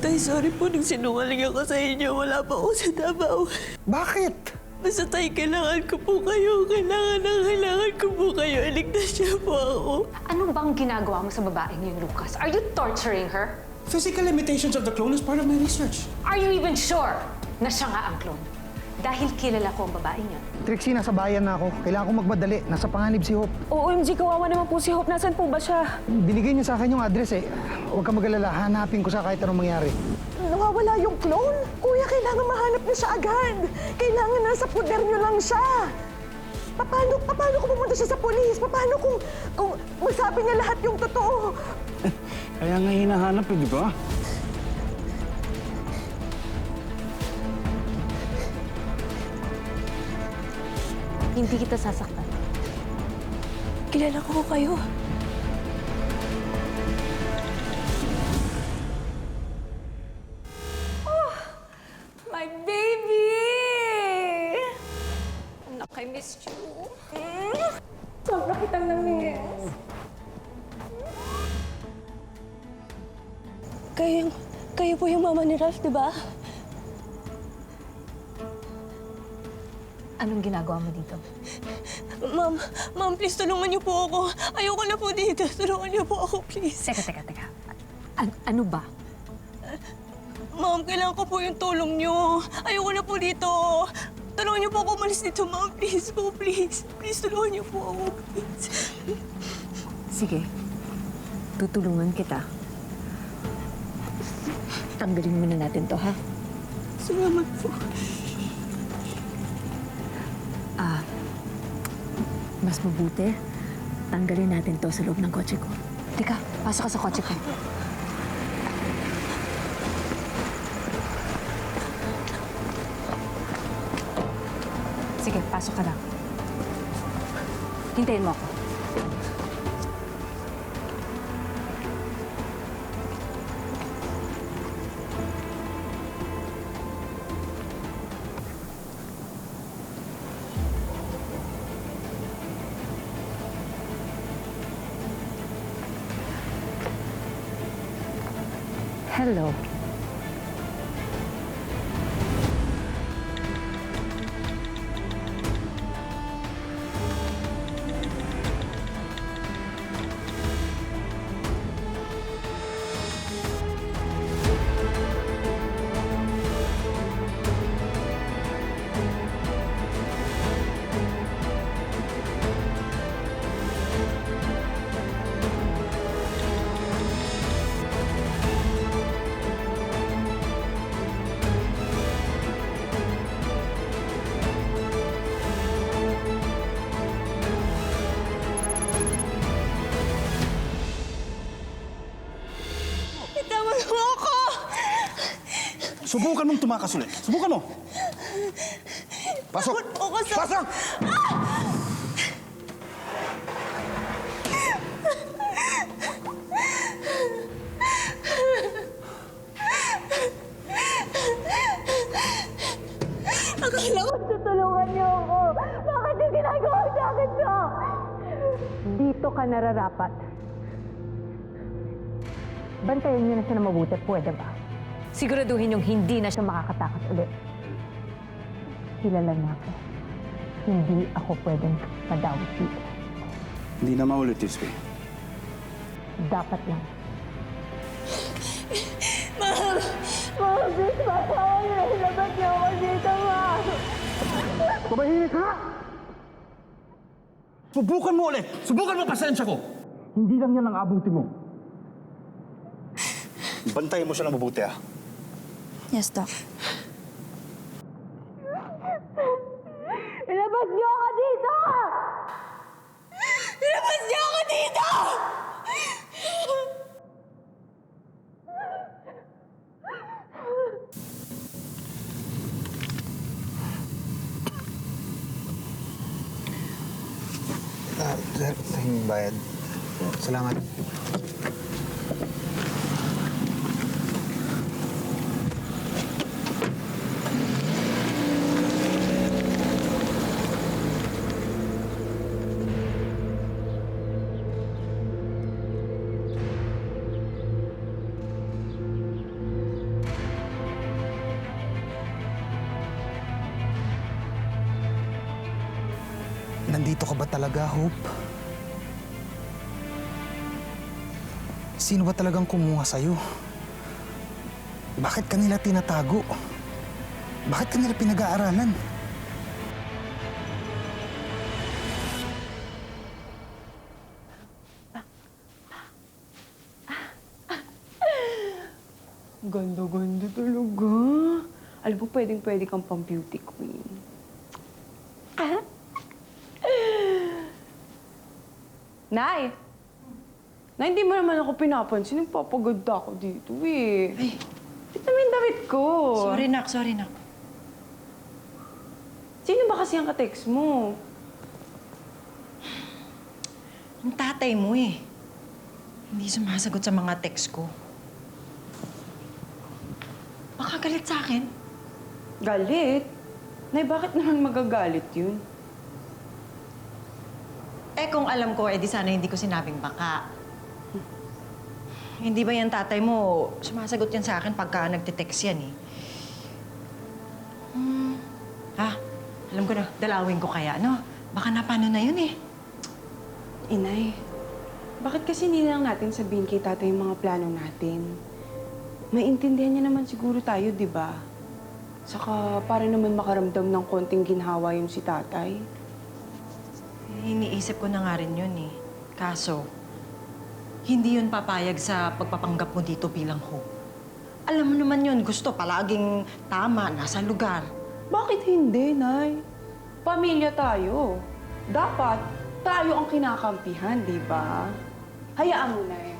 Tay, sorry po nung sinungaling ako sa inyo. Wala pa ako sa Davao. Bakit? Basta tay, kailangan ko po kayo. Kailangan ko po kayo. Iligtas niyo po ako. Ano bang ginagawa mo sa babaeng yun, Lucas? Are you torturing her? Physical limitations of the clone is part of my research. Are you even sure na siya nga ang clone? Dahil kilala ko ang babaeng yun. Trixie, nasa bayan na ako. Kailangan ko magmadali. Nasa panganib si Hope. OMG, kawawa naman po si Hope. Nasaan po ba siya? Binigay niya sa akin yung address eh. Huwag ka mag-alala. Hanapin ko siya kahit anong mangyari. Nawawala yung clone. Kuya, kailangan mahanap niyo siya agad. Kailangan nasa poder niyo lang siya. Paano kung pumunta siya sa polis? Paano kung masabi niya lahat yung totoo? Kaya nga hinahanap eh, di ba? Hindi kita sasaktan. Kilala ko kayo. My baby! Anak, I missed you. Sobra kitang namiss. Kayo po yung mama ni Ralph, di ba? Anong ginagawa mo dito? Ma'am, please, tulungan niyo po ako. Ayoko na po dito. Tulungan niyo po ako, please. Teka. Ano ba? Ma'am, kailangan ko po yung tulong niyo. Ayoko na po dito. Tulungan niyo po ako umalis dito, ma'am. Please po, please. Please, tulungan niyo po ako, please. Sige. Tutulungan kita. Tanggalin muna natin to, ha? Salamat po. Mas mabuti, tanggalin natin to sa loob ng kotse ko. Teka, pasok ka sa kotse ko. Sige, pasok ka lang. Hintayin mo ako. Hello. Itawan mo ako! Subukan mong tumakas ulit. Subukan mo. Pasok! Takot ako sa... Pasok! Akala ko tutulungan niyo ako. Bakit yung ginagawa sa akin to? Dito ka nararapat. Bantayan niyo na siya na mabuti, pwede ba? Siguraduhin yung hindi na siya makakatakas ulit. Kilala niya ako. Hindi ako pwedeng madawit dito. Hindi na maulit, Tisbe. Dapat lang. Ma'am, please, matawa niyo. Ilabas niyo ako dito, ma'am. Tumahimik ka! Subukan mo ulit! Subukan mo pasensya ko! Hindi lang yan ang abuti mo. Bantayan mo siya ng mabuti, ah. Yes, Doc. Ilabas niyo ako dito! Ilabas niyo ako dito! Sir, bayad. Salamat. Nandito ka ba talaga, Hope? Sino ba talagang kumuha sa'yo? Bakit kanila tinatago? Bakit kanila pinag-aaralan? Ganda-ganda talaga. Alam mo, pwedeng-pwede kang pang beauty queen. Nay! Nay, hindi mo naman ako pinapansin. Nagpapaganda ako dito eh. Ay, Tignan mo yung damit ko. sorry nak, sorry nak. Sino ba kasi ang ka-text mo? Yung tatay mo eh. Hindi sumasagot sa mga text ko. Baka galit sa akin. Galit? Nay, bakit naman magagalit yun? Eh kung alam ko, di sana hindi ko sinabing baka. Hindi ba yan tatay mo, sumasagot yan sa akin pagka nagte-text yan eh. Alam ko na, dalawin ko kaya, no? Baka napano na yun eh. Inay, bakit kasi hindi lang natin sabihin kay tatay yung mga plano natin? Maintindihan niya naman siguro tayo, di ba? Saka para naman makaramdam ng konting ginhawa yung si tatay. Iniisip ko na nga rin yun eh. Kaso, hindi yun papayag sa pagpapanggap mo dito bilang hope. Alam mo naman yun, gusto palaging tama, nasa lugar. Bakit hindi, Nay? Pamilya tayo. Dapat tayo ang kinakampihan, di ba? Hayaan mo, Nay.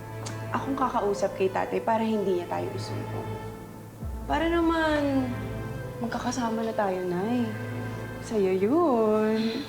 Akong kakausap kay tatay para hindi niya tayo isumbong. Para naman magkakasama na tayo, Nay. Sa'yo yun.